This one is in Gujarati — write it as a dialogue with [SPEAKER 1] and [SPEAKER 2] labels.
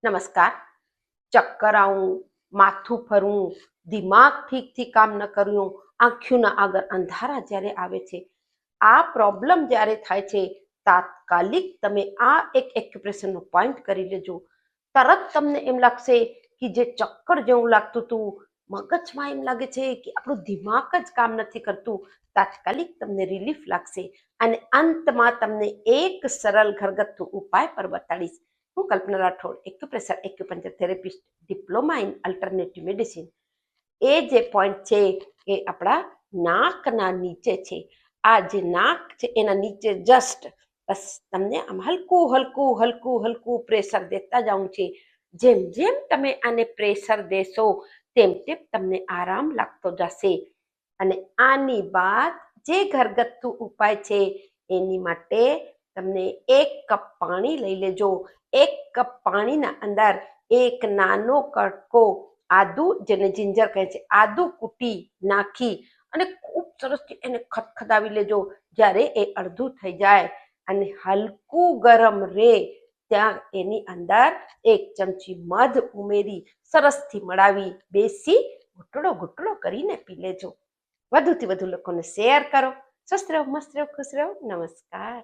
[SPEAKER 1] નમસ્કાર. ચક્કર આવું, માથું ફરવું, દિમાગ ઠીકથી કામ ન કરવું, આંખોના આગળ અંધારા જ્યારે આવે છે, આ પ્રોબ્લેમ જ્યારે થાય છે, તાત્કાલિક તમે આ એક એક્યુપ્રેશરનો પોઈન્ટ કરી લેજો. તરત તમને એમ લાગશે કે જે ચક્કર જેવું લાગતું હતું, મગજમાં એમ લાગે છે કે આપણું દિમાગ જ કામ નથી કરતું, તાત્કાલિક તમને રિલીફ લાગશે. અને અંતમાં તમને એક સરળ ઘરગથ્થુ ઉપાય પર બતાડીશ. હું Kalpana Rathod, acupressure acupuncture therapist, diploma in alternative medicine. એ જે પોઈન્ટ છે એ આપણા નાકના નીચે છે. આ જે નાક છે એના નીચે જસ્ટ બસ તમને આમ હલકું હલકું હલકું હલકું પ્રેશર દેતા જવું છે. જેમ જેમ તમે આને પ્રેશર દેશો તેમ તેમ તમને આરામ લાગતો જશે. અને આની બાદ જે ઘરગથ્થુ ઉપાય છે એની માટે તમને 1 કપ પાણી લઈ લેજો. 1 કપ પાણીના અંદર એક નાનો કટકો આદુ, જેને જિંજર કહે છે, આદુ કૂટી નાખી અને ખૂબ સરસથી એને ખદખદાવી લેજો. જ્યારે એ અડધું થઈ જાય અને હલકું ગરમ રહે ત્યાં એની અંદર 1 ચમચી મધ ઉમેરી સરસથી મળાવી બેસી ઘૂંટડો ઘૂંટડો કરીને પી લેજો. વધુથી વધુ લોકોને શેર કરો. સ્વસ્થ રહો, મસ્ત રહો, ખુશ રહો. નમસ્કાર.